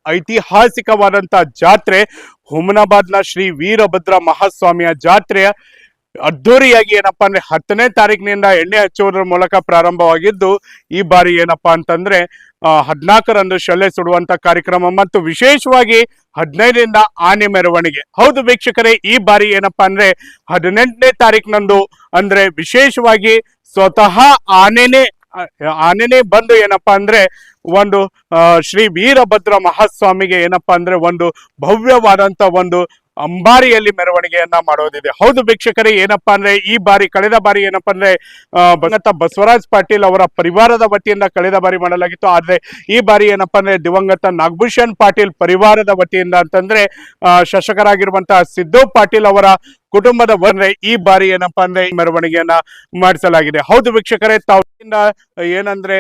ಐತಿಹಾಸಿಕವಾದಂತ ಜಾತ್ರೆ ಹುಮನಾಬಾದ್ನ ಶ್ರೀ ವೀರಭದ್ರ ಮಹಾಸ್ವಾಮಿಯ ಜಾತ್ರೆಯ ಅದ್ದೂರಿಯಾಗಿ ಏನಪ್ಪಾ ಅಂದ್ರೆ 10ನೇ ತಾರೀಕಿನಿಂದ ಎಣ್ಣೆ ಹಚ್ಚುವುದರ ಮೂಲಕ ಪ್ರಾರಂಭವಾಗಿದ್ದು, ಈ ಬಾರಿ ಏನಪ್ಪಾ ಅಂತಂದ್ರೆ 14ರಂದು ಶಲ್ಲೆ ಸುಡುವಂತ ಕಾರ್ಯಕ್ರಮ ಮತ್ತು ವಿಶೇಷವಾಗಿ 15ರಿಂದ ಆನೆ ಮೆರವಣಿಗೆ. ಹೌದು ವೀಕ್ಷಕರೇ, ಈ ಬಾರಿ ಏನಪ್ಪಾ ಅಂದ್ರೆ 18ನೇ ತಾರೀಕಿನಂದು ಅಂದ್ರೆ ವಿಶೇಷವಾಗಿ ಸ್ವತಃ ಆನೆನೇ ಬಂದು ಏನಪ್ಪಾ ಅಂದ್ರೆ ಒಂದು ಶ್ರೀ ವೀರಭದ್ರ ಮಹಾಸ್ವಾಮಿಗೆ ಏನಪ್ಪಾ ಅಂದ್ರೆ ಒಂದು ಭವ್ಯವಾದಂತ ಒಂದು ಅಂಬಾರಿಯಲ್ಲಿ ಮೆರವಣಿಗೆಯನ್ನ ಮಾಡೋದಿದೆ. ಹೌದು ವೀಕ್ಷಕರೇ, ಏನಪ್ಪಾ ಅಂದ್ರೆ ಈ ಬಾರಿ ಕಳೆದ ಬಾರಿ ಏನಪ್ಪಾ ಅಂದ್ರೆ ಬಸವರಾಜ್ ಪಾಟೀಲ್ ಅವರ ಪರಿವಾರದ ವತಿಯಿಂದ ಕಳೆದ ಬಾರಿ ಮಾಡಲಾಗಿತ್ತು. ಆದ್ರೆ ಈ ಬಾರಿ ಏನಪ್ಪಾ ಅಂದ್ರೆ ದಿವಂಗತ ನಾಗಭೂಷಣ್ ಪಾಟೀಲ್ ಪರಿವಾರದ ವತಿಯಿಂದ ಅಂತಂದ್ರೆ ಶಾಸಕರಾಗಿರುವಂತಹ ಸಿದ್ದು ಪಾಟೀಲ್ ಅವರ ಕುಟುಂಬದ ಬಂದ್ರೆ ಈ ಬಾರಿ ಏನಪ್ಪಾ ಅಂದ್ರೆ ಮೆರವಣಿಗೆಯನ್ನ ಮಾಡಿಸಲಾಗಿದೆ. ಹೌದು ವೀಕ್ಷಕರೇ, ತಾವು ಏನಂದ್ರೆ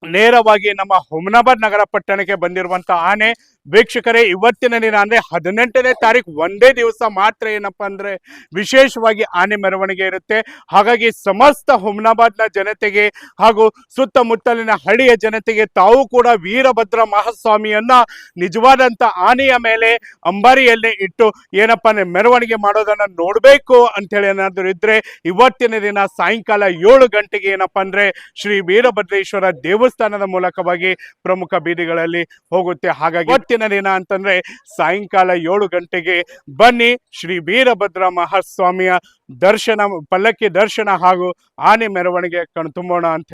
ನೇರವಾಗಿ ನಮ್ಮ ಹುಮನಾಬಾದ್ ನಗರ ಪಟ್ಟಣಕ್ಕೆ ಬಂದಿರುವಂತಹ ಆನೆ ವೀಕ್ಷಕರೇ ಇವತ್ತಿನ ದಿನ ಅಂದ್ರೆ 18ನೇ ತಾರೀಕು ಒಂದೇ ದಿವಸ ಮಾತ್ರ ಏನಪ್ಪಾ ಅಂದ್ರೆ ವಿಶೇಷವಾಗಿ ಆನೆ ಮೆರವಣಿಗೆ ಇರುತ್ತೆ. ಹಾಗಾಗಿ ಸಮಸ್ತ ಹುಮನಾಬಾದ್ನ ಜನತೆಗೆ ಹಾಗೂ ಸುತ್ತಮುತ್ತಲಿನ ಹಳ್ಳಿಯ ಜನತೆಗೆ ತಾವು ಕೂಡ ವೀರಭದ್ರ ಮಹಾಸ್ವಾಮಿಯನ್ನ ನಿಜವಾದಂತ ಆನೆಯ ಮೇಲೆ ಅಂಬಾರಿಯಲ್ಲಿ ಇಟ್ಟು ಏನಪ್ಪಾ ಅಂದ್ರೆ ಮೆರವಣಿಗೆ ಮಾಡೋದನ್ನ ನೋಡ್ಬೇಕು ಅಂತ ಹೇಳಿ ಏನಾದ್ರು ಇದ್ರೆ ಇವತ್ತಿನ ದಿನ ಸಾಯಂಕಾಲ 7 ಗಂಟೆಗೆ ಏನಪ್ಪಾ ಅಂದ್ರೆ ಶ್ರೀ ವೀರಭದ್ರೇಶ್ವರ ದೇವಸ್ಥಾನದ ಮೂಲಕವಾಗಿ ಪ್ರಮುಖ ಬೀದಿಗಳಲ್ಲಿ ಹೋಗುತ್ತೆ. ಹಾಗಾಗಿ ಇವತ್ತಿನ ದಿನ ಅಂತಂದ್ರೆ ಸಾಯಂಕಾಲ 7 ಗಂಟೆಗೆ ಬನ್ನಿ, ಶ್ರೀ ವೀರಭದ್ರ ಮಹಾಸ್ವಾಮಿಯ ದರ್ಶನ, ಪಲ್ಲಕ್ಕಿ ದರ್ಶನ ಹಾಗೂ ಆನೆ ಮೆರವಣಿಗೆ ಕಣ್ತುಂಬೋಣ ಅಂತ